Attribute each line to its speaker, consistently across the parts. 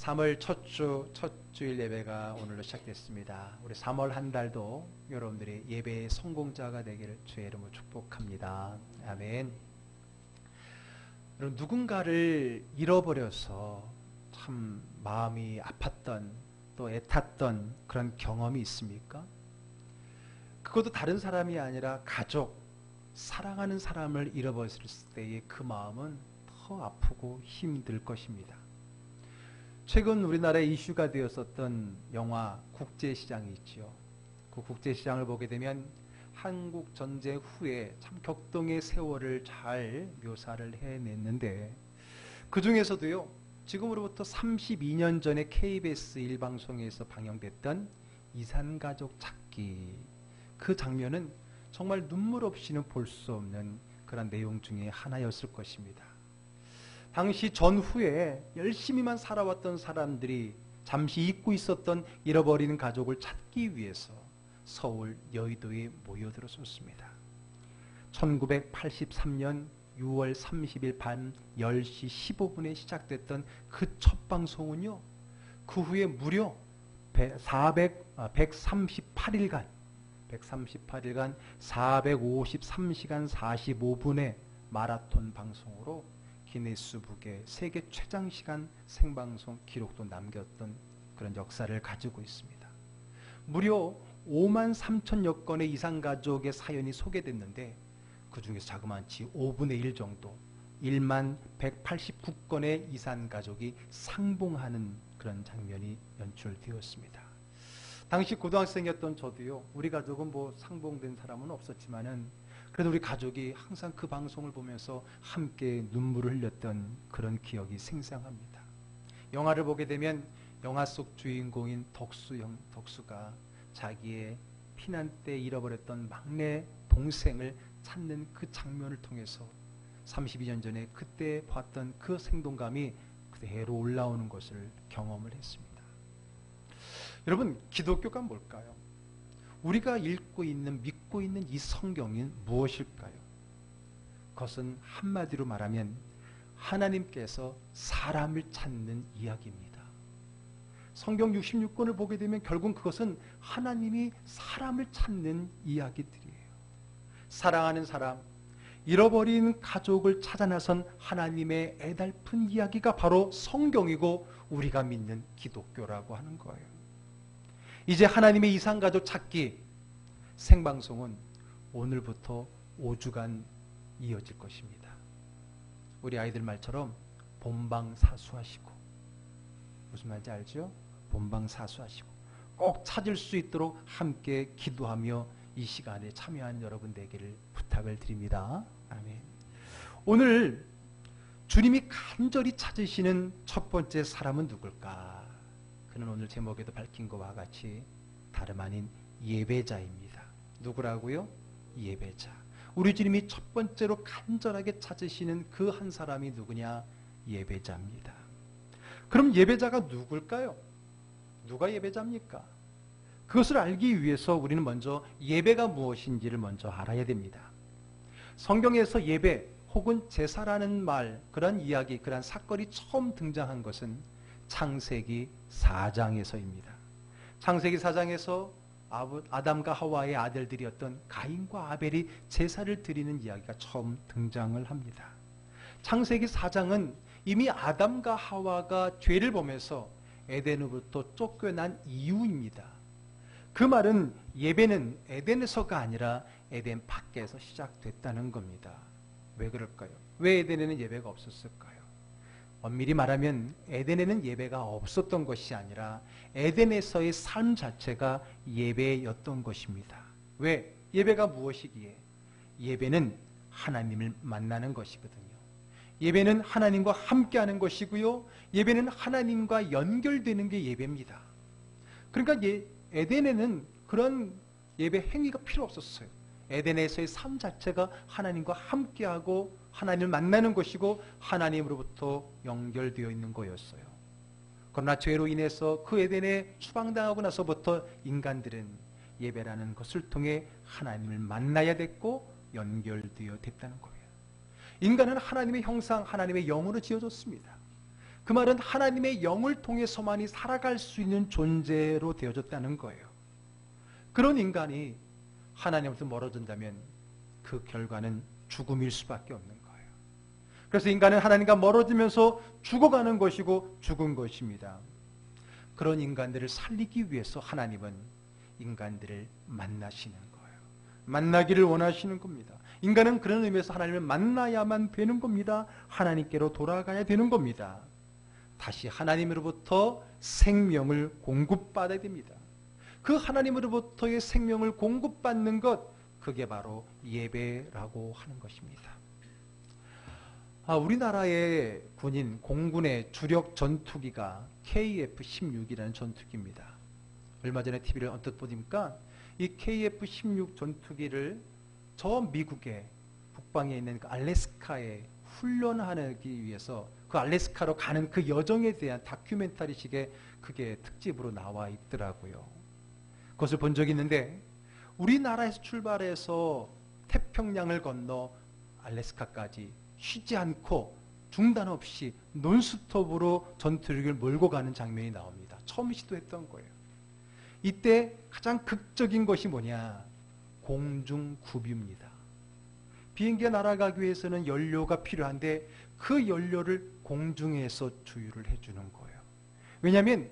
Speaker 1: 3월 첫 주일 예배가 오늘로 시작됐습니다. 우리 3월 한 달도 여러분들이 예배의 성공자가 되기를 주의 이름으로 축복합니다. 아멘. 여러분, 누군가를 잃어버려서 참 마음이 아팠던 또 애탔던 그런 경험이 있습니까? 그것도 다른 사람이 아니라 가족, 사랑하는 사람을 잃어버렸을 때의 그 마음은 더 아프고 힘들 것입니다. 최근 우리나라에 이슈가 되었었던 영화 국제시장이 있죠. 그 국제시장을 보게 되면 한국 전쟁 후에 참 격동의 세월을 잘 묘사를 해냈는데, 그 중에서도요, 지금으로부터 32년 전에 KBS 1방송에서 방영됐던 이산가족 찾기, 그 장면은 정말 눈물 없이는 볼 수 없는 그런 내용 중에 하나였을 것입니다. 당시 전후에 열심히만 살아왔던 사람들이 잠시 잊고 있었던 잃어버린 가족을 찾기 위해서 서울 여의도에 모여들었습니다. 1983년 6월 30일 밤 10시 15분에 시작됐던 그 첫 방송은요, 그 후에 무려 138일간 453시간 45분의 마라톤 방송으로 기네스북의 세계 최장시간 생방송 기록도 남겼던 그런 역사를 가지고 있습니다. 무려 5만 3천여 건의 이산가족의 사연이 소개됐는데, 그 중에서 자그마치 5분의 1 정도, 1만 189건의 이산가족이 상봉하는 그런 장면이 연출되었습니다. 당시 고등학생이었던 저도요, 우리 가족은 뭐 상봉된 사람은 없었지만은 그래도 우리 가족이 항상 그 방송을 보면서 함께 눈물을 흘렸던 그런 기억이 생생합니다. 영화를 보게 되면 영화 속 주인공인 덕수가 자기의 피난 때 잃어버렸던 막내 동생을 찾는 그 장면을 통해서 32년 전에 그때 봤던 그 생동감이 그대로 올라오는 것을 경험을 했습니다. 여러분, 기독교가 뭘까요? 우리가 읽고 있는, 믿고 있는 이 성경이 무엇일까요? 그것은 한마디로 말하면 하나님께서 사람을 찾는 이야기입니다. 성경 66권을 보게 되면 결국 그것은 하나님이 사람을 찾는 이야기들이에요. 사랑하는 사람, 잃어버린 가족을 찾아 나선 하나님의 애달픈 이야기가 바로 성경이고 우리가 믿는 기독교라고 하는 거예요. 이제 하나님의 이산가족 찾기 생방송은 오늘부터 5주간 이어질 것입니다. 우리 아이들 말처럼 본방사수하시고, 무슨 말인지 알죠? 본방사수하시고 꼭 찾을 수 있도록 함께 기도하며 이 시간에 참여하는 여러분 되기를 부탁을 드립니다. 아멘. 오늘 주님이 간절히 찾으시는 첫 번째 사람은 누굴까? 그는 오늘 제목에도 밝힌 것과 같이 다름 아닌 예배자입니다. 누구라고요? 예배자. 우리 주님이 첫 번째로 간절하게 찾으시는 그 한 사람이 누구냐? 예배자입니다. 그럼 예배자가 누굴까요? 누가 예배자입니까? 그것을 알기 위해서 우리는 먼저 예배가 무엇인지를 먼저 알아야 됩니다. 성경에서 예배 혹은 제사라는 말, 그런 이야기, 그런 사건이 처음 등장한 것은 창세기 4장에서입니다. 창세기 4장에서 아담과 하와의 아들들이었던 가인과 아벨이 제사를 드리는 이야기가 처음 등장을 합니다. 창세기 4장은 이미 아담과 하와가 죄를 범해서 에덴으로부터 쫓겨난 이유입니다. 그 말은 예배는 에덴에서가 아니라 에덴 밖에서 시작됐다는 겁니다. 왜 그럴까요? 왜 에덴에는 예배가 없었을까요? 엄밀히 말하면 에덴에는 예배가 없었던 것이 아니라 에덴에서의 삶 자체가 예배였던 것입니다. 왜? 예배가 무엇이기에? 예배는 하나님을 만나는 것이거든요. 예배는 하나님과 함께하는 것이고요. 예배는 하나님과 연결되는 게 예배입니다. 그러니까 에덴에는 그런 예배 행위가 필요 없었어요. 에덴에서의 삶 자체가 하나님과 함께하고 하나님을 만나는 것이고 하나님으로부터 연결되어 있는 거였어요. 그러나 죄로 인해서 그 에덴에 추방당하고 나서부터 인간들은 예배라는 것을 통해 하나님을 만나야 됐고 연결되어 됐다는 거예요. 인간은 하나님의 형상, 하나님의 영으로 지어졌습니다. 그 그 말은 하나님의 영을 통해서만이 살아갈 수 있는 존재로 되어졌다는 거예요. 그런 인간이 하나님으로부터 멀어진다면 그 결과는 죽음일 수밖에 없는 거예요. 그래서 인간은 하나님과 멀어지면서 죽어가는 것이고 죽은 것입니다. 그런 인간들을 살리기 위해서 하나님은 인간들을 만나시는 거예요. 만나기를 원하시는 겁니다. 인간은 그런 의미에서 하나님을 만나야만 되는 겁니다. 하나님께로 돌아가야 되는 겁니다. 다시 하나님으로부터 생명을 공급받아야 됩니다. 그 하나님으로부터의 생명을 공급받는 것, 그게 바로 예배라고 하는 것입니다. 우리나라의 군인, 공군의 주력 전투기가 KF-16이라는 전투기입니다. 얼마 전에 TV를 언뜻 보니까 이 KF-16 전투기를 저 미국의 북방에 있는 그 알래스카에 훈련하기 위해서 그 알래스카로 가는 그 여정에 대한 다큐멘터리식의 그게 특집으로 나와 있더라고요. 그것을 본 적이 있는데 우리나라에서 출발해서 태평양을 건너 알래스카까지 쉬지 않고 중단 없이 논스톱으로 전투기를 몰고 가는 장면이 나옵니다. 처음 시도했던 거예요. 이때 가장 극적인 것이 뭐냐? 공중급유입니다. 비행기가 날아가기 위해서는 연료가 필요한데 그 연료를 공중에서 주유를 해주는 거예요. 왜냐하면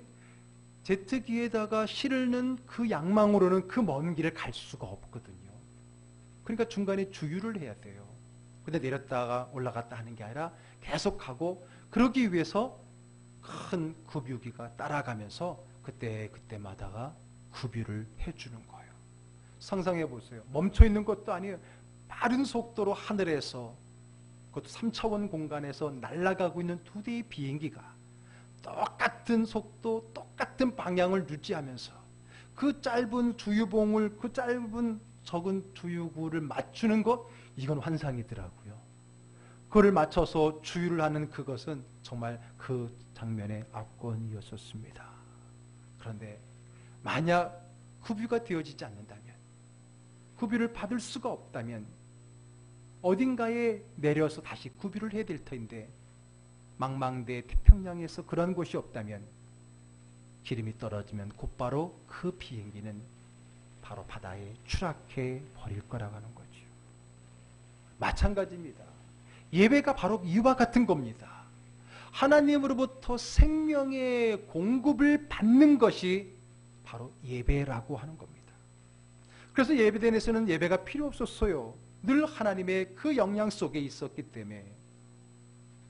Speaker 1: 제트기에다가 실는 그 양망으로는 그 먼 길을 갈 수가 없거든요. 그러니까 중간에 주유를 해야 돼요. 근데 내렸다가 올라갔다 하는 게 아니라 계속 가고, 그러기 위해서 큰 급유기가 따라가면서 그때마다가 급유를 해주는 거예요. 상상해 보세요. 멈춰 있는 것도 아니에요. 빠른 속도로 하늘에서, 그것도 3차원 공간에서 날아가고 있는 두 대의 비행기가 똑같은 속도, 똑같은 방향을 유지하면서 그 짧은 주유봉을, 그 짧은 적은 주유구를 맞추는 것, 이건 환상이더라고요. 그걸 맞춰서 주유를 하는 그것은 정말 그 장면의 압권이었었습니다. 그런데 만약 급유가 되어지지 않는다면, 급유를 받을 수가 없다면 어딘가에 내려서 다시 급유를 해야 될 텐데, 망망대 태평양에서 그런 곳이 없다면 기름이 떨어지면 곧바로 그 비행기는 바로 바다에 추락해 버릴 거라고 하는 거죠. 마찬가지입니다. 예배가 바로 이와 같은 겁니다. 하나님으로부터 생명의 공급을 받는 것이 바로 예배라고 하는 겁니다. 그래서 예배단에서는 예배가 필요 없었어요. 늘 하나님의 그 영향 속에 있었기 때문에,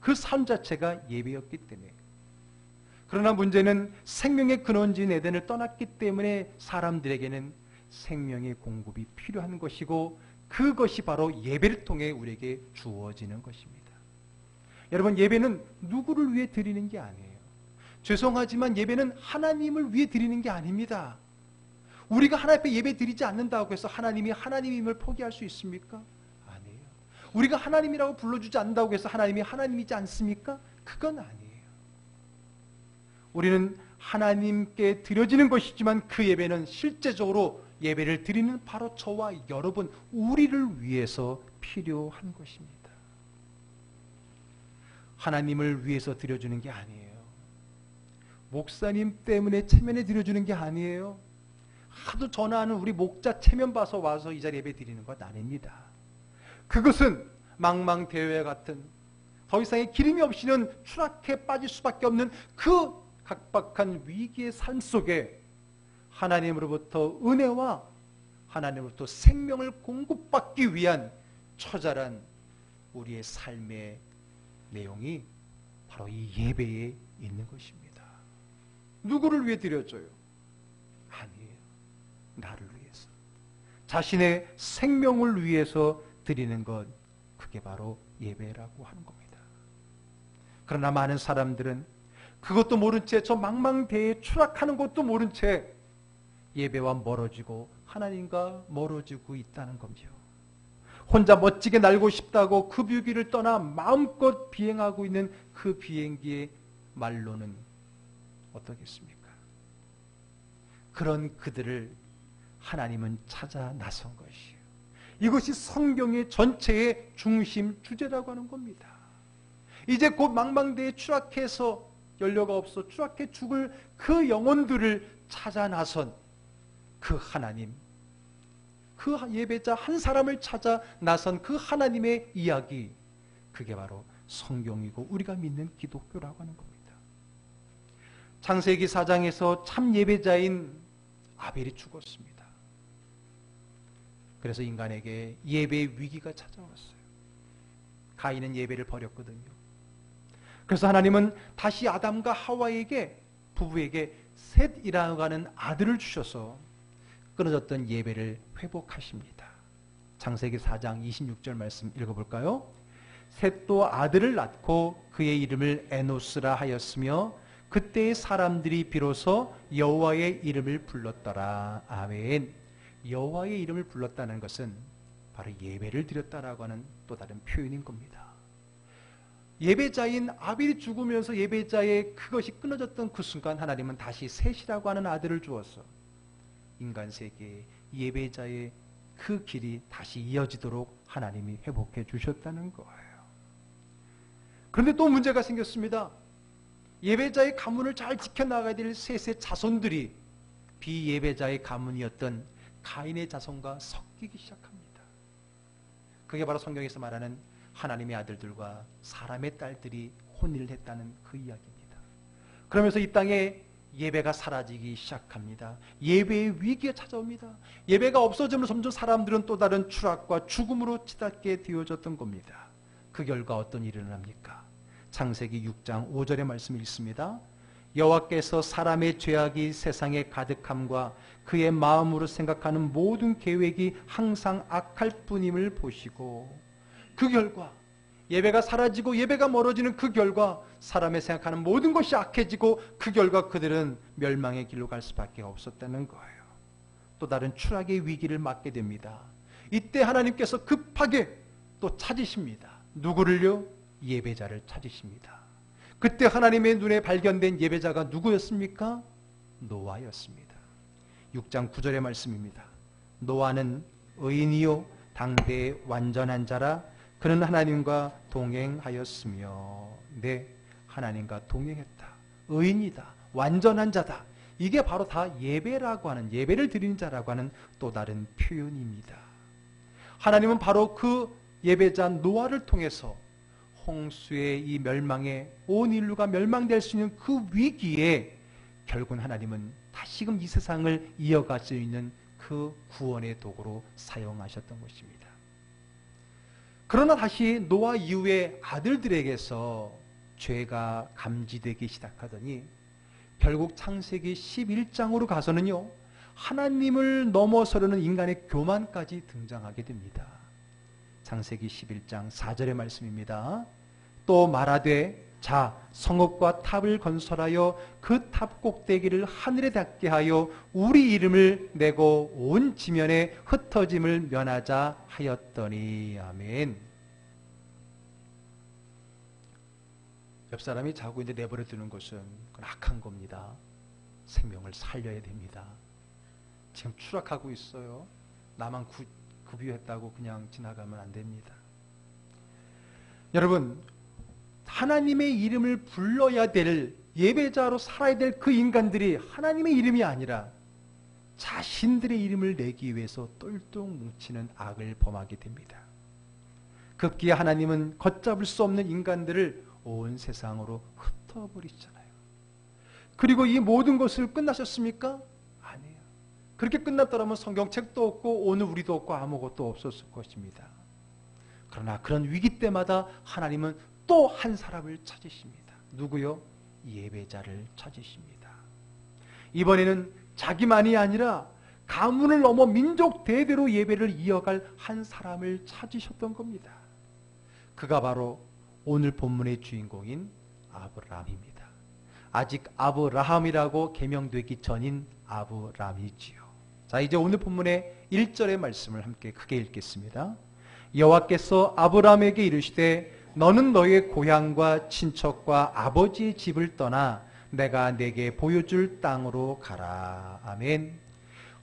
Speaker 1: 그 삶 자체가 예배였기 때문에. 그러나 문제는 생명의 근원지인 에덴을 떠났기 때문에 사람들에게는 생명의 공급이 필요한 것이고, 그것이 바로 예배를 통해 우리에게 주어지는 것입니다. 여러분, 예배는 누구를 위해 드리는 게 아니에요. 죄송하지만 예배는 하나님을 위해 드리는 게 아닙니다. 우리가 하나님 앞에 예배 드리지 않는다고 해서 하나님이 하나님임을 포기할 수 있습니까? 아니에요. 우리가 하나님이라고 불러주지 않는다고 해서 하나님이 하나님이지 않습니까? 그건 아니에요. 우리는 하나님께 드려지는 것이지만 그 예배는 실제적으로 예배를 드리는 바로 저와 여러분, 우리를 위해서 필요한 것입니다. 하나님을 위해서 드려주는 게 아니에요. 목사님 때문에 체면에 드려주는 게 아니에요. 하도 전화하는 우리 목자 체면 봐서 와서 이 자리에 예배 드리는 것 아닙니다. 그것은 망망대회 같은 더 이상의 기름이 없이는 추락해 빠질 수밖에 없는 그 각박한 위기의 삶 속에 하나님으로부터 은혜와 하나님으로부터 생명을 공급받기 위한 처절한 우리의 삶의 내용이 바로 이 예배에 있는 것입니다. 누구를 위해 드려져요? 아니에요. 나를 위해서. 자신의 생명을 위해서 드리는 것, 그게 바로 예배라고 하는 겁니다. 그러나 많은 사람들은 그것도 모른 채, 저 망망대해에 추락하는 것도 모른 채 예배와 멀어지고 하나님과 멀어지고 있다는 겁니다. 혼자 멋지게 날고 싶다고 그 비행기를 떠나 마음껏 비행하고 있는 그 비행기의 말로는 어떻겠습니까? 그런 그들을 하나님은 찾아 나선 것이에요. 이것이 성경의 전체의 중심 주제라고 하는 겁니다. 이제 곧 망망대해에 추락해서 연료가 없어 추락해 죽을 그 영혼들을 찾아 나선 그 하나님, 그 예배자 한 사람을 찾아 나선 그 하나님의 이야기, 그게 바로 성경이고 우리가 믿는 기독교라고 하는 겁니다. 창세기 4장에서 참 예배자인 아벨이 죽었습니다. 그래서 인간에게 예배의 위기가 찾아왔어요. 가인은 예배를 버렸거든요. 그래서 하나님은 다시 아담과 하와에게, 부부에게 셋이라고 하는 아들을 주셔서 끊어졌던 예배를 회복하십니다. 창세기 4장 26절 말씀 읽어볼까요? 셋도 아들을 낳고 그의 이름을 에노스라 하였으며 그때의 사람들이 비로소 여호와의 이름을 불렀더라. 아멘. 여호와의 이름을 불렀다는 것은 바로 예배를 드렸다라고 하는 또 다른 표현인 겁니다. 예배자인 아벨이 죽으면서 예배자의 그것이 끊어졌던 그 순간 하나님은 다시 셋이라고 하는 아들을 주어서 인간 세계에 예배자의 그 길이 다시 이어지도록 하나님이 회복해 주셨다는 거예요. 그런데 또 문제가 생겼습니다. 예배자의 가문을 잘 지켜나가야 될 셋의 자손들이 비예배자의 가문이었던 가인의 자손과 섞이기 시작합니다. 그게 바로 성경에서 말하는 하나님의 아들들과 사람의 딸들이 혼인을 했다는 그 이야기입니다. 그러면서 이 땅에 예배가 사라지기 시작합니다. 예배의 위기가 찾아옵니다. 예배가 없어지면서 점점 사람들은 또 다른 추락과 죽음으로 치닫게 되어졌던 겁니다. 그 결과 어떤 일이 일어납니까? 창세기 6장 5절의 말씀이 있습니다. 여호와께서 사람의 죄악이 세상에 가득함과 그의 마음으로 생각하는 모든 계획이 항상 악할 뿐임을 보시고, 그 결과 예배가 사라지고 예배가 멀어지는 그 결과 사람의 생각하는 모든 것이 악해지고 그 결과 그들은 멸망의 길로 갈 수밖에 없었다는 거예요. 또 다른 추락의 위기를 맞게 됩니다. 이때 하나님께서 급하게 또 찾으십니다. 누구를요? 예배자를 찾으십니다. 그때 하나님의 눈에 발견된 예배자가 누구였습니까? 노아였습니다. 6장 9절의 말씀입니다. 노아는 의인이요 당대의 완전한 자라 그는 하나님과 동행하였으며. 네, 하나님과 동행했다. 의인이다. 완전한 자다. 이게 바로 다 예배라고 하는, 예배를 드리는 자라고 하는 또 다른 표현입니다. 하나님은 바로 그 예배자 노아를 통해서 홍수의 이 멸망에 온 인류가 멸망될 수 있는 그 위기에 결국은 하나님은 다시금 이 세상을 이어갈 수 있는 그 구원의 도구로 사용하셨던 것입니다. 그러나 다시 노아 이후의 아들들에게서 죄가 감지되기 시작하더니 결국 창세기 11장으로 가서는요, 하나님을 넘어서려는 인간의 교만까지 등장하게 됩니다. 창세기 11장 4절의 말씀입니다. 또 말하되 자 성읍과 탑을 건설하여 그 탑 꼭대기를 하늘에 닿게 하여 우리 이름을 내고 온 지면에 흩어짐을 면하자 하였더니. 아멘. 옆 사람이 자고 이제 내버려 두는 것은 그건 악한 겁니다. 생명을 살려야 됩니다. 지금 추락하고 있어요. 나만 구비했다고 그냥 지나가면 안 됩니다. 여러분, 하나님의 이름을 불러야 될, 예배자로 살아야 될 그 인간들이 하나님의 이름이 아니라 자신들의 이름을 내기 위해서 똘똘 뭉치는 악을 범하게 됩니다. 급기야 하나님은 걷잡을 수 없는 인간들을 온 세상으로 흩어버리시잖아요. 그리고 이 모든 것을 끝나셨습니까? 아니에요. 그렇게 끝났더라면 성경책도 없고 오늘 우리도 없고 아무것도 없었을 것입니다. 그러나 그런 위기 때마다 하나님은 또 한 사람을 찾으십니다. 누구요? 예배자를 찾으십니다. 이번에는 자기만이 아니라 가문을 넘어 민족 대대로 예배를 이어갈 한 사람을 찾으셨던 겁니다. 그가 바로 오늘 본문의 주인공인 아브라함입니다. 아직 아브라함이라고 계명되기 전인 아브라함이지요. 자, 이제 오늘 본문의 1절의 말씀을 함께 크게 읽겠습니다. 여호와께서 아브라함에게 이르시되 너는 너의 고향과 친척과 아버지의 집을 떠나 내가 내게 보여줄 땅으로 가라. 아멘.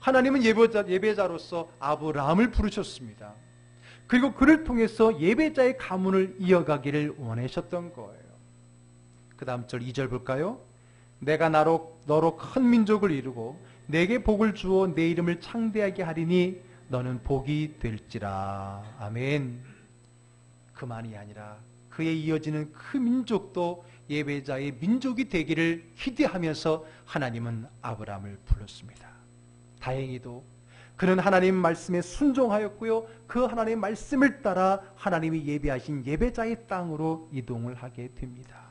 Speaker 1: 하나님은 예배자로서 아브라함을 부르셨습니다. 그리고 그를 통해서 예배자의 가문을 이어가기를 원하셨던 거예요. 그 다음 절 2절 볼까요? 내가 너로 큰 민족을 이루고 내게 복을 주어 내 이름을 창대하게 하리니 너는 복이 될지라. 아멘. 그만이 아니라 그에 이어지는 그 민족도 예배자의 민족이 되기를 기대하면서 하나님은 아브라함을 불렀습니다. 다행히도 그는 하나님 말씀에 순종하였고요. 그 하나님의 말씀을 따라 하나님이 예배하신 예배자의 땅으로 이동을 하게 됩니다.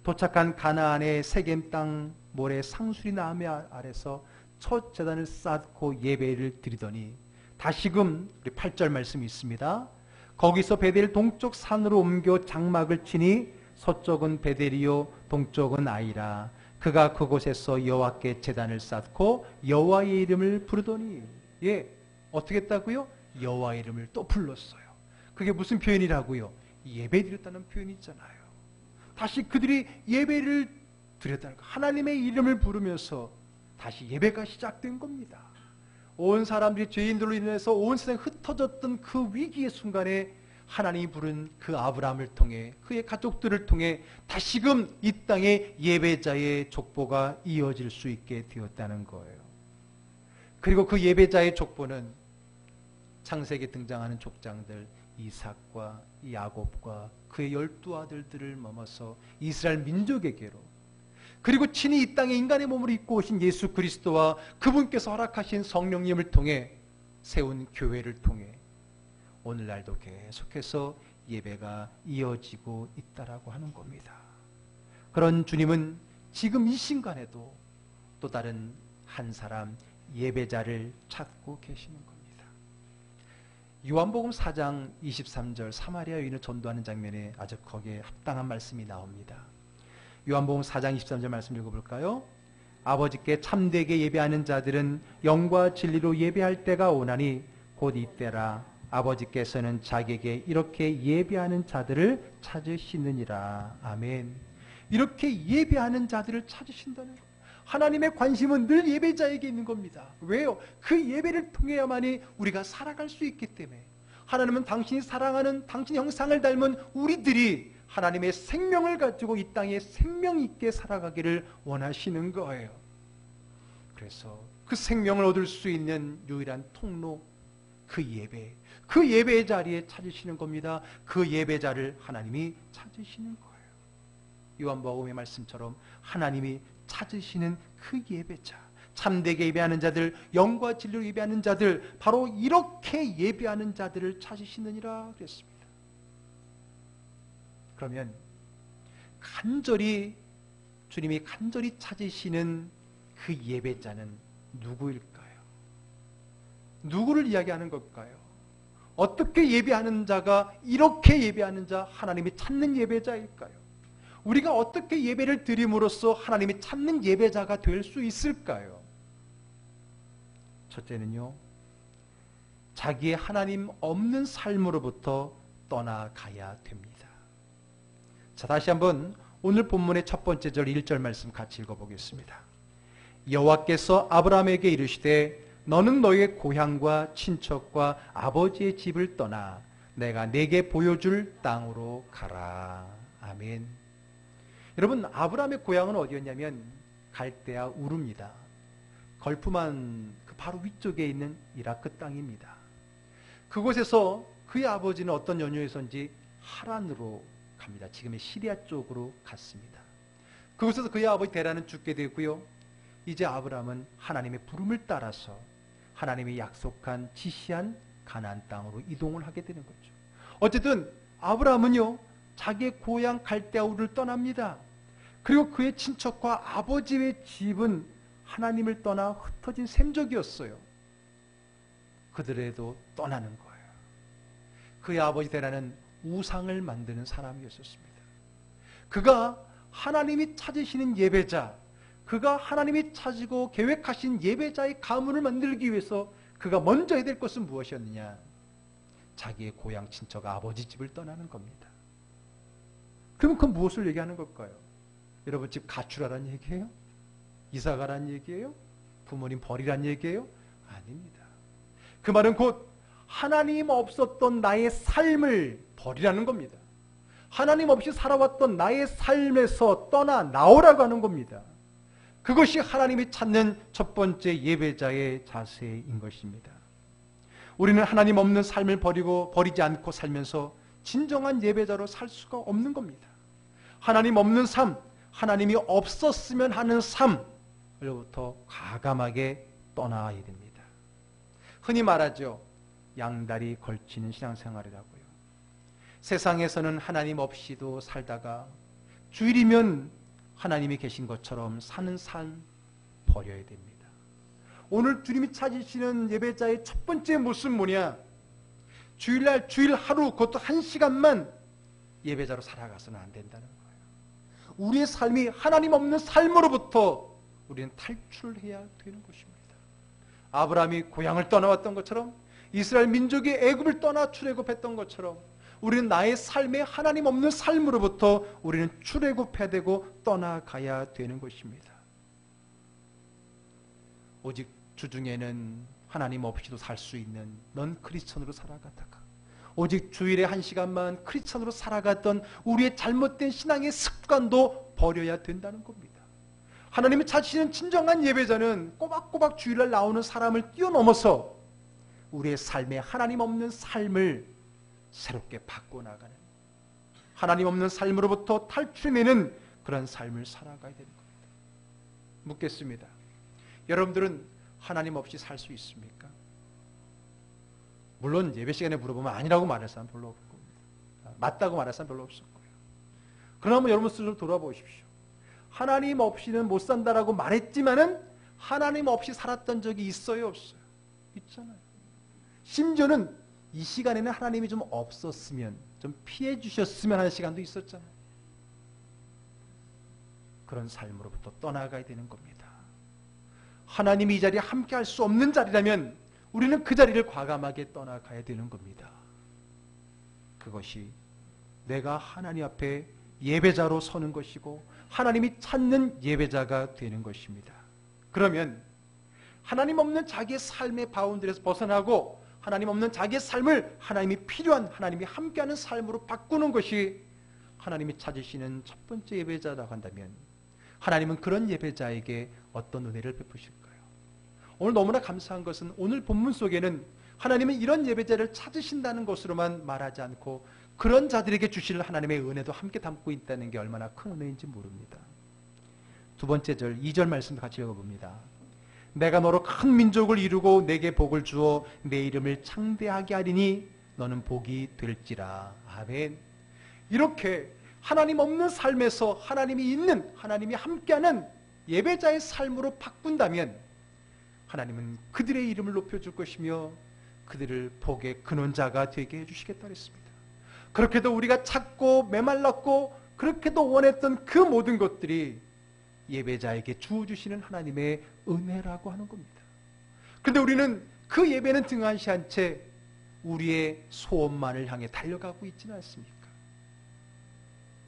Speaker 1: 도착한 가나안의 세겜 땅 모래 상수리 나무 아래서 첫 제단을 쌓고 예배를 드리더니 다시금 우리 8절 말씀이 있습니다. 거기서 베델 동쪽 산으로 옮겨 장막을 치니 서쪽은 베델이요 동쪽은 아이라. 그가 그곳에서 여호와께 제단을 쌓고 여호와의 이름을 부르더니 어떻게 했다고요? 여호와의 이름을 또 불렀어요. 그게 무슨 표현이라고요? 예배 드렸다는 표현이 있잖아요. 다시 그들이 예배를 드렸다는 거, 하나님의 이름을 부르면서 다시 예배가 시작된 겁니다. 온 사람들이 죄인들로 인해서 온 세상에 흩어졌던 그 위기의 순간에 하나님이 부른 그 아브라함을 통해 그의 가족들을 통해 다시금 이 땅에 예배자의 족보가 이어질 수 있게 되었다는 거예요. 그리고 그 예배자의 족보는 창세기에 등장하는 족장들 이삭과 야곱과 그의 12아들들을 넘어서 이스라엘 민족에게로, 그리고 친히 이 땅에 인간의 몸을 입고 오신 예수 그리스도와 그분께서 허락하신 성령님을 통해 세운 교회를 통해 오늘날도 계속해서 예배가 이어지고 있다라고 하는 겁니다. 그런 주님은 지금 이 순간에도 또 다른 한 사람 예배자를 찾고 계시는 겁니다. 요한복음 4장 23절 사마리아 여인을 전도하는 장면에 아주 거기에 합당한 말씀이 나옵니다. 요한복음 4장 23절 말씀 읽어볼까요? 아버지께 참되게 예배하는 자들은 영과 진리로 예배할 때가 오나니 곧 이때라. 아버지께서는 자기에게 이렇게 예배하는 자들을 찾으시느니라. 아멘. 이렇게 예배하는 자들을 찾으신다는 거예요. 하나님의 관심은 늘 예배자에게 있는 겁니다. 왜요? 그 예배를 통해야만이 우리가 살아갈 수 있기 때문에. 하나님은 당신이 사랑하는 당신의 형상을 닮은 우리들이 하나님의 생명을 가지고 이 땅에 생명 있게 살아가기를 원하시는 거예요. 그래서 그 생명을 얻을 수 있는 유일한 통로, 그 예배, 그 예배의 자리에 찾으시는 겁니다. 그 예배자를 하나님이 찾으시는 거예요. 요한복음의 말씀처럼 하나님이 찾으시는 그 예배자, 참되게 예배하는 자들, 영과 진리로 예배하는 자들, 바로 이렇게 예배하는 자들을 찾으시느니라 그랬습니다. 그러면 주님이 간절히 찾으시는 그 예배자는 누구일까요? 누구를 이야기하는 걸까요? 어떻게 예배하는 자가 이렇게 예배하는 자, 하나님이 찾는 예배자일까요? 우리가 어떻게 예배를 드림으로써 하나님이 찾는 예배자가 될 수 있을까요? 첫째는요, 자기의 하나님 없는 삶으로부터 떠나가야 됩니다. 자, 다시 한번 오늘 본문의 첫 번째 절 1절 말씀 같이 읽어보겠습니다. 여호와께서 아브라함에게 이르시되 너는 너의 고향과 친척과 아버지의 집을 떠나 내가 내게 보여줄 땅으로 가라. 아멘. 여러분, 아브라함의 고향은 어디였냐면 갈대아 우르입니다. 걸프만 그 바로 위쪽에 있는 이라크 땅입니다. 그곳에서 그의 아버지는 어떤 연유에서인지 하란으로 갑니다. 지금의 시리아 쪽으로 갔습니다. 그곳에서 그의 아버지 데라는 죽게 되고요. 이제 아브라함은 하나님의 부름을 따라서 하나님이 약속한 지시한 가나안 땅으로 이동을 하게 되는 거죠. 어쨌든 아브라함은요, 자기의 고향 갈대아 우르를 떠납니다. 그리고 그의 친척과 아버지의 집은 하나님을 떠나 흩어진 샘족이었어요. 그들에도 떠나는 거예요. 그의 아버지 데라는 우상을 만드는 사람이었습니다. 그가 하나님이 찾으시는 예배자, 그가 하나님이 찾고 계획하신 예배자의 가문을 만들기 위해서 그가 먼저 해야 될 것은 무엇이었느냐? 자기의 고향 친척 아버지 집을 떠나는 겁니다. 그럼 그 무엇을 얘기하는 걸까요? 여러분, 집 가출하라는 얘기예요? 이사가라는 얘기예요? 부모님 버리라는 얘기예요? 아닙니다. 그 말은 곧 하나님 없었던 나의 삶을 버리라는 겁니다. 하나님 없이 살아왔던 나의 삶에서 떠나 나오라고 하는 겁니다. 그것이 하나님이 찾는 첫 번째 예배자의 자세인 것입니다. 우리는 하나님 없는 삶을 버리지 않고 살면서 진정한 예배자로 살 수가 없는 겁니다. 하나님 없는 삶, 하나님이 없었으면 하는 삶으로부터 과감하게 떠나야 됩니다. 흔히 말하죠. 양다리 걸치는 신앙생활이라고요. 세상에서는 하나님 없이도 살다가 주일이면 하나님이 계신 것처럼 사는 삶 버려야 됩니다. 오늘 주님이 찾으시는 예배자의 첫 번째 모습은 뭐냐? 주일날 주일 하루 그것도 1시간만 예배자로 살아가서는 안 된다는 거예요. 우리의 삶이 하나님 없는 삶으로부터 우리는 탈출해야 되는 것입니다. 아브라함이 고향을 떠나왔던 것처럼 이스라엘 민족이 애굽을 떠나 출애굽했던 것처럼 우리는 나의 삶에 하나님 없는 삶으로부터 우리는 출애굽해야 되고 떠나가야 되는 것입니다. 오직 주중에는 하나님 없이도 살 수 있는 넌 크리스천으로 살아가다가 오직 주일에 1시간만 크리스천으로 살아갔던 우리의 잘못된 신앙의 습관도 버려야 된다는 겁니다. 하나님이 찾으시는 진정한 예배자는 꼬박꼬박 주일날 나오는 사람을 뛰어넘어서 우리의 삶에 하나님 없는 삶을 새롭게 바꿔나가는, 하나님 없는 삶으로부터 탈출해내는 그런 삶을 살아가야 되는 겁니다. 묻겠습니다. 여러분들은 하나님 없이 살 수 있습니까? 물론 예배 시간에 물어보면 아니라고 말할 사람 별로 없을 겁니다. 맞다고 말할 사람 별로 없을 거예요. 그러나 한번 여러분 스스로 돌아보십시오. 하나님 없이는 못 산다라고 말했지만은 하나님 없이 살았던 적이 있어요, 없어요? 있잖아요. 심지어는 이 시간에는 하나님이 좀 없었으면, 좀 피해 주셨으면 하는 시간도 있었잖아요. 그런 삶으로부터 떠나가야 되는 겁니다. 하나님이 이 자리에 함께 할 수 없는 자리라면 우리는 그 자리를 과감하게 떠나가야 되는 겁니다. 그것이 내가 하나님 앞에 예배자로 서는 것이고 하나님이 찾는 예배자가 되는 것입니다. 그러면 하나님 없는 자기의 삶의 바운드에서 벗어나고 하나님 없는 자기의 삶을 하나님이 필요한, 하나님이 함께하는 삶으로 바꾸는 것이 하나님이 찾으시는 첫 번째 예배자라고 한다면 하나님은 그런 예배자에게 어떤 은혜를 베푸실까요? 오늘 너무나 감사한 것은 오늘 본문 속에는 하나님은 이런 예배자를 찾으신다는 것으로만 말하지 않고 그런 자들에게 주실 하나님의 은혜도 함께 담고 있다는 게 얼마나 큰 은혜인지 모릅니다. 두 번째 절 2절 말씀 같이 읽어봅니다. 내가 너로 큰 민족을 이루고 내게 복을 주어 내 이름을 창대하게 하리니 너는 복이 될지라. 아멘. 이렇게 하나님 없는 삶에서 하나님이 있는, 하나님이 함께하는 예배자의 삶으로 바꾼다면 하나님은 그들의 이름을 높여줄 것이며 그들을 복의 근원자가 되게 해주시겠다 했습니다. 그렇게도 우리가 찾고 메말랐고 그렇게도 원했던 그 모든 것들이 예배자에게 주어주시는 하나님의 은혜라고 하는 겁니다. 그런데 우리는 그 예배는 등한시한 채 우리의 소원만을 향해 달려가고 있지는 않습니까?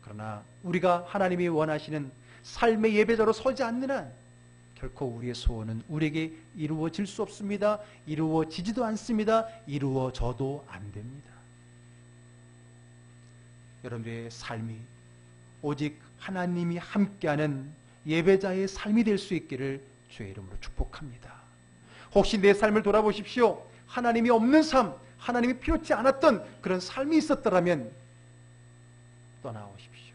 Speaker 1: 그러나 우리가 하나님이 원하시는 삶의 예배자로 서지 않는 한 결코 우리의 소원은 우리에게 이루어질 수 없습니다. 이루어지지도 않습니다. 이루어져도 안 됩니다. 여러분들의 삶이 오직 하나님이 함께하는 예배자의 삶이 될 수 있기를 주의 이름으로 축복합니다. 혹시 내 삶을 돌아보십시오. 하나님이 없는 삶, 하나님이 필요치 않았던 그런 삶이 있었더라면 떠나오십시오.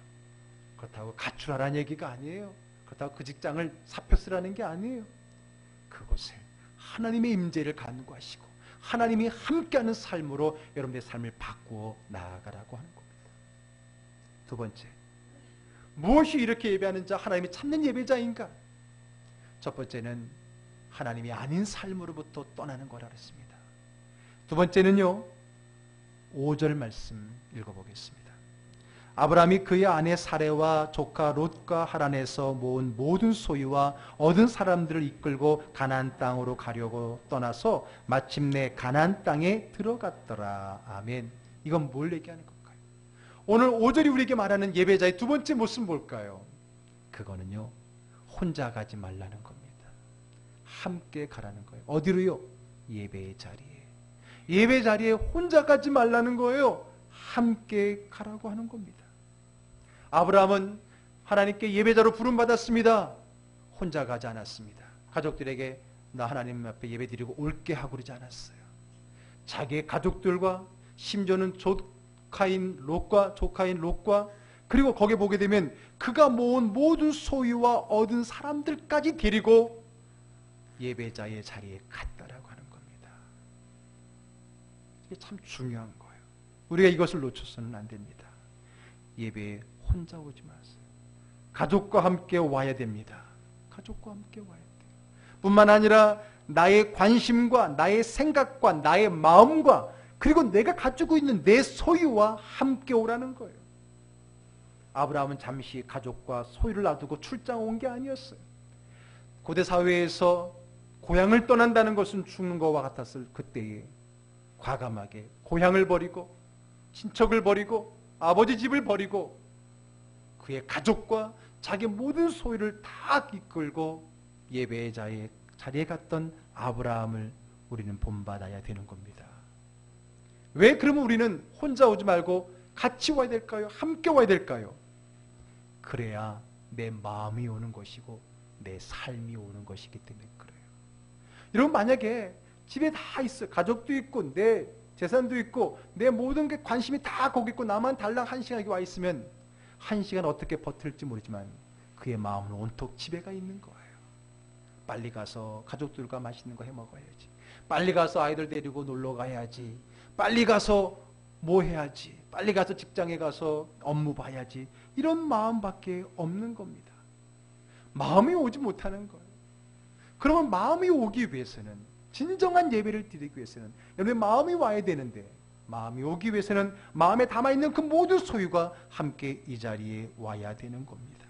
Speaker 1: 그렇다고 가출하라는 얘기가 아니에요. 그렇다고 그 직장을 사표 쓰라는 게 아니에요. 그곳에 하나님의 임재를 간구하시고 하나님이 함께하는 삶으로 여러분의 삶을 바꾸어 나아가라고 하는 겁니다. 두 번째, 무엇이 이렇게 예배하는 자, 하나님이 찾는 예배자인가? 첫 번째는 하나님이 아닌 삶으로부터 떠나는 거라 그랬습니다. 두 번째는요, 5절 말씀 읽어보겠습니다. 아브라함이 그의 아내 사레와 조카 롯과 하란에서 모은 모든 소유와 얻은 사람들을 이끌고 가나안 땅으로 가려고 떠나서 마침내 가나안 땅에 들어갔더라. 아멘. 이건 뭘 얘기하는 걸까요? 오늘 5절이 우리에게 말하는 예배자의 두 번째 모습은 뭘까요? 그거는요, 혼자 가지 말라는 겁니다. 함께 가라는 거예요. 어디로요? 예배의 자리에. 예배 자리에 혼자 가지 말라는 거예요. 함께 가라고 하는 겁니다. 아브라함은 하나님께 예배자로 부름받았습니다. 혼자 가지 않았습니다. 가족들에게 나 하나님 앞에 예배드리고 올게 하고 그러지 않았어요. 자기의 가족들과 심지어는 조카인 롯과 그리고 거기에 보게 되면 그가 모은 모든 소유와 얻은 사람들까지 데리고 예배자의 자리에 갔다라고 하는 겁니다. 이게 참 중요한 거예요. 우리가 이것을 놓쳐서는 안 됩니다. 예배에 혼자 오지 마세요. 가족과 함께 와야 됩니다. 가족과 함께 와야 돼요. 뿐만 아니라 나의 관심과 나의 생각과 나의 마음과 그리고 내가 가지고 있는 내 소유와 함께 오라는 거예요. 아브라함은 잠시 가족과 소유를 놔두고 출장 온 게 아니었어요. 고대 사회에서 고향을 떠난다는 것은 죽는 것과 같았을 그때에 과감하게 고향을 버리고 친척을 버리고 아버지 집을 버리고 그의 가족과 자기 모든 소유를 다 이끌고 예배의 자리에 갔던 아브라함을 우리는 본받아야 되는 겁니다. 왜 그러면 우리는 혼자 오지 말고 같이 와야 될까요? 함께 와야 될까요? 그래야 내 마음이 오는 것이고 내 삶이 오는 것이기 때문에 그래요. 여러분, 만약에 집에 다 있어요. 가족도 있고 내 재산도 있고 내 모든 게 관심이 다 거기 있고 나만 달랑 한 시간 여기 와 있으면 한 시간 어떻게 버틸지 모르지만 그의 마음은 온통 집에 가 있는 거예요. 빨리 가서 가족들과 맛있는 거 해 먹어야지. 빨리 가서 아이들 데리고 놀러 가야지. 빨리 가서 뭐 해야지. 빨리 가서 직장에 가서 업무 봐야지. 이런 마음밖에 없는 겁니다. 마음이 오지 못하는 거예요. 그러면 마음이 오기 위해서는, 진정한 예배를 드리기 위해서는 여러분의 마음이 와야 되는데, 마음이 오기 위해서는 마음에 담아있는 그 모든 소유가 함께 이 자리에 와야 되는 겁니다.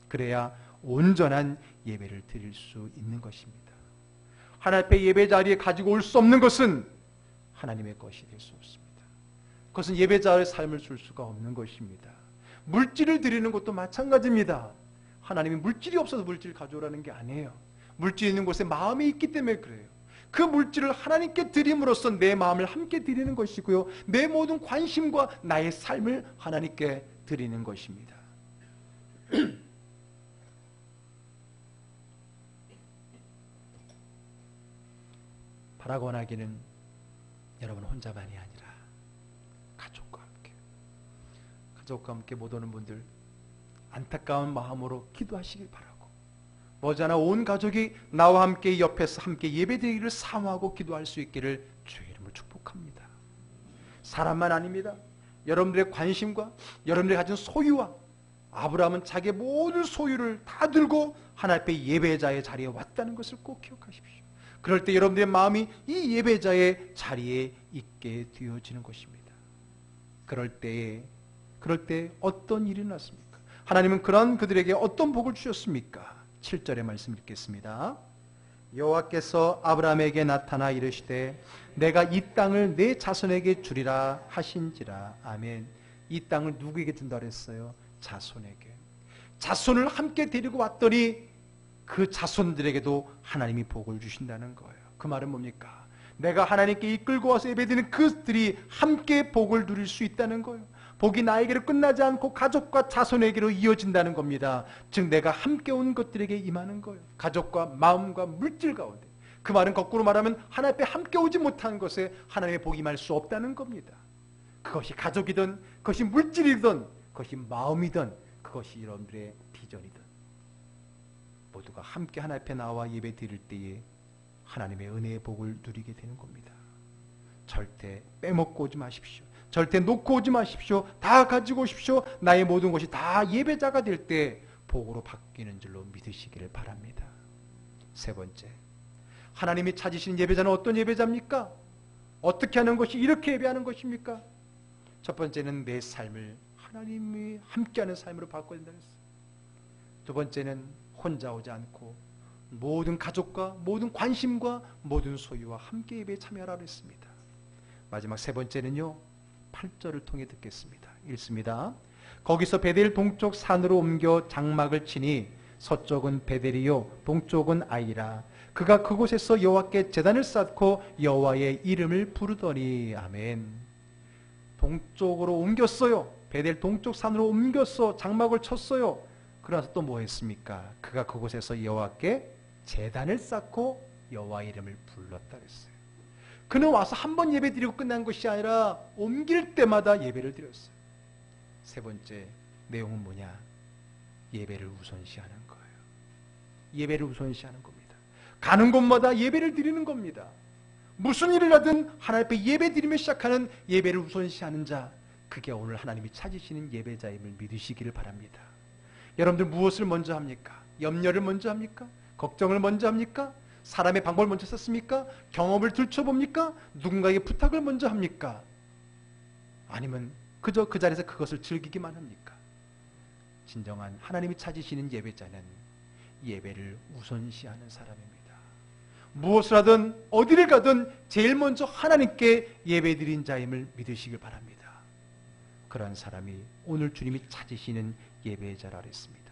Speaker 1: 그래야 온전한 예배를 드릴 수 있는 것입니다. 하나님 앞에 예배 자리에 가지고 올 수 없는 것은 하나님의 것이 될 수 없습니다. 그것은 예배자의 삶을 줄 수가 없는 것입니다. 물질을 드리는 것도 마찬가지입니다. 하나님이 물질이 없어서 물질을 가져오라는 게 아니에요. 물질이 있는 곳에 마음이 있기 때문에 그래요. 그 물질을 하나님께 드림으로써 내 마음을 함께 드리는 것이고요. 내 모든 관심과 나의 삶을 하나님께 드리는 것입니다. 바라고 원하기는 여러분 혼자만이 아니라 가족과 함께 못 오는 분들 안타까운 마음으로 기도하시길 바라고, 머지않아 온 가족이 나와 함께 옆에서 함께 예배드리기를 사모하고 기도할 수 있기를 주의 이름으로 축복합니다. 사람만 아닙니다. 여러분들의 관심과 여러분들이 가진 소유와, 아브라함은 자기의 모든 소유를 다 들고 하나님 앞에 예배자의 자리에 왔다는 것을 꼭 기억하십시오. 그럴 때 여러분들의 마음이 이 예배자의 자리에 있게 되어지는 것입니다. 그럴 때 어떤 일이 났습니까? 하나님은 그런 그들에게 어떤 복을 주셨습니까? 7절의 말씀 읽겠습니다. 여호와께서 아브라함에게 나타나 이르시되 내가 이 땅을 내 자손에게 주리라 하신지라. 아멘. 이 땅을 누구에게 준다 그랬어요? 자손에게. 자손을 함께 데리고 왔더니 그 자손들에게도 하나님이 복을 주신다는 거예요. 그 말은 뭡니까? 내가 하나님께 이끌고 와서 예배드리는 그들이 함께 복을 누릴 수 있다는 거예요. 복이 나에게로 끝나지 않고 가족과 자손에게로 이어진다는 겁니다. 즉 내가 함께 온 것들에게 임하는 거예요. 가족과 마음과 물질 가운데. 그 말은 거꾸로 말하면 하나님 앞에 함께 오지 못한 것에 하나님의 복이 임할 수 없다는 겁니다. 그것이 가족이든 그것이 물질이든 그것이 마음이든 그것이 여러분들의 비전이든 모두가 함께 하나님 앞에 나와 예배 드릴 때에 하나님의 은혜의 복을 누리게 되는 겁니다. 절대 빼먹고 오지 마십시오. 절대 놓고 오지 마십시오. 다 가지고 오십시오. 나의 모든 것이 다 예배자가 될 때 복으로 바뀌는 줄로 믿으시기를 바랍니다. 세 번째, 하나님이 찾으시는 예배자는 어떤 예배자입니까? 어떻게 하는 것이 이렇게 예배하는 것입니까? 첫 번째는 내 삶을 하나님이 함께하는 삶으로 바꿔야 된다고 했어요. 두 번째는 혼자 오지 않고 모든 가족과 모든 관심과 모든 소유와 함께 예배에 참여하라고 했습니다. 마지막 세 번째는요, 8절을 통해 듣겠습니다. 읽습니다. 거기서 베델 동쪽 산으로 옮겨 장막을 치니 서쪽은 베델이요 동쪽은 아이라. 그가 그곳에서 여호와께 제단을 쌓고 여호와의 이름을 부르더니. 아멘. 동쪽으로 옮겼어요. 베델 동쪽 산으로 옮겨서 장막을 쳤어요. 그러나서 또 뭐 했습니까? 그가 그곳에서 여호와께 제단을 쌓고 여호와 이름을 불렀다 그랬어요. 그는 와서 한 번 예배 드리고 끝난 것이 아니라 옮길 때마다 예배를 드렸어요. 세 번째 내용은 뭐냐? 예배를 우선시하는 거예요. 예배를 우선시하는 겁니다. 가는 곳마다 예배를 드리는 겁니다. 무슨 일을 하든 하나님 앞에 예배 드리며 시작하는 예배를 우선시하는 자, 그게 오늘 하나님이 찾으시는 예배자임을 믿으시기를 바랍니다. 여러분들 무엇을 먼저 합니까? 염려를 먼저 합니까? 걱정을 먼저 합니까? 사람의 방법을 먼저 썼습니까? 경험을 들춰봅니까? 누군가에게 부탁을 먼저 합니까? 아니면 그저 그 자리에서 그것을 즐기기만 합니까? 진정한 하나님이 찾으시는 예배자는 예배를 우선시하는 사람입니다. 무엇을 하든 어디를 가든 제일 먼저 하나님께 예배드린 자임을 믿으시길 바랍니다. 그러한 사람이 오늘 주님이 찾으시는 예배자라 그랬습니다.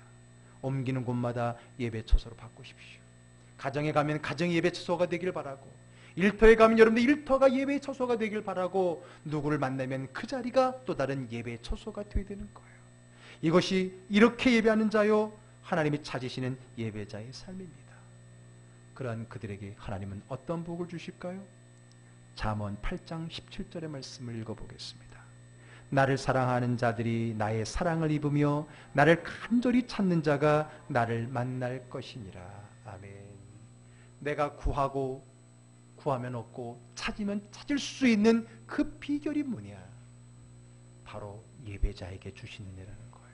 Speaker 1: 옮기는 곳마다 예배 처소로 바꾸십시오. 가정에 가면 가정 예배 처소가 되길 바라고, 일터에 가면 여러분들 일터가 예배 처소가 되길 바라고, 누구를 만나면 그 자리가 또 다른 예배 처소가 되어야 되는 거예요. 이것이 이렇게 예배하는 자요 하나님이 찾으시는 예배자의 삶입니다. 그러한 그들에게 하나님은 어떤 복을 주실까요? 잠언 8장 17절의 말씀을 읽어보겠습니다. 나를 사랑하는 자들이 나의 사랑을 입으며 나를 간절히 찾는 자가 나를 만날 것이니라. 아멘. 내가 구하면 얻고 찾으면 찾을 수 있는 그 비결이 뭐냐? 바로 예배자에게 주시는 이라는 거예요.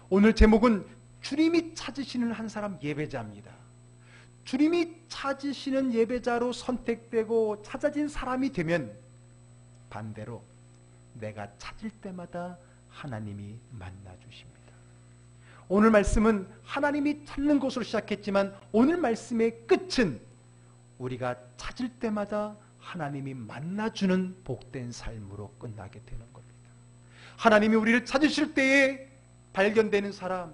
Speaker 1: 오늘 제목은 주님이 찾으시는 한 사람 예배자입니다. 주님이 찾으시는 예배자로 선택되고 찾아진 사람이 되면 반대로 내가 찾을 때마다 하나님이 만나주십니다. 오늘 말씀은 하나님이 찾는 것으로 시작했지만 오늘 말씀의 끝은 우리가 찾을 때마다 하나님이 만나주는 복된 삶으로 끝나게 되는 겁니다. 하나님이 우리를 찾으실 때에 발견되는 사람,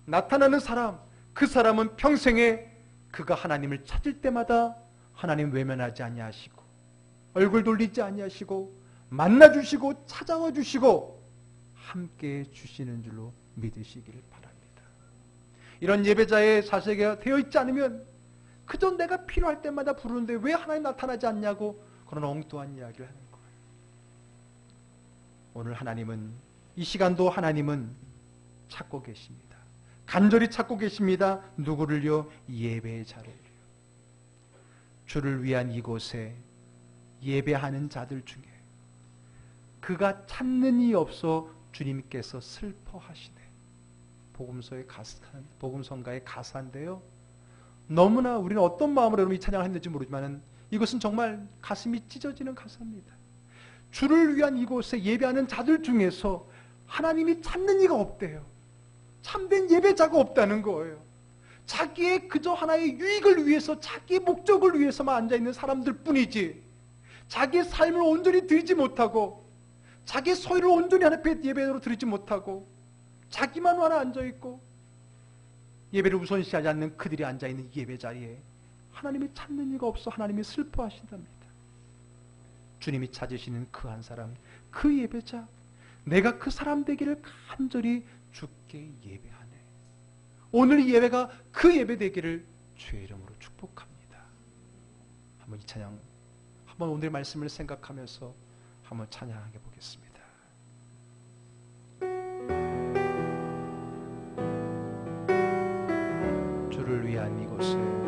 Speaker 1: 나타나는 사람, 그 사람은 평생에 그가 하나님을 찾을 때마다 하나님 외면하지 아니하시고 얼굴 돌리지 아니하시고 만나주시고 찾아와 주시고 함께 주시는 줄로 믿으시기를 바랍니다. 이런 예배자의 자세가 되어 있지 않으면 그저 내가 필요할 때마다 부르는데 왜 하나님 나타나지 않냐고 그런 엉뚱한 이야기를 하는 거예요. 오늘 하나님은 이 시간도 하나님은 찾고 계십니다. 간절히 찾고 계십니다. 누구를요? 예배자를요. 주를 위한 이곳에 예배하는 자들 중에 그가 찾는 이 없어 주님께서 슬퍼하시네. 복음성가의 가사인데요. 너무나 우리는 어떤 마음으로 여러분 이 찬양을 했는지 모르지만 이것은 정말 가슴이 찢어지는 가사입니다. 주를 위한 이곳에 예배하는 자들 중에서 하나님이 찾는 이가 없대요. 참된 예배자가 없다는 거예요. 자기의 그저 하나의 유익을 위해서 자기의 목적을 위해서만 앉아있는 사람들 뿐이지 자기의 삶을 온전히 드리지 못하고 자기의 소유를 온전히 하나님의 예배로 드리지 못하고 자기만 하나 앉아있고 예배를 우선시하지 않는 그들이 앉아있는 예배 자리에 하나님이 찾는 이가 없어 하나님이 슬퍼하신답니다. 주님이 찾으시는 그 한 사람, 그 예배자, 내가 그 사람 되기를 간절히 주께 예배하네. 오늘 이 예배가 그 예배 되기를 주의 이름으로 축복합니다. 한번 이 찬양, 한번 오늘 말씀을 생각하면서 한번 찬양해 보겠습니다. 주를 위한 이곳에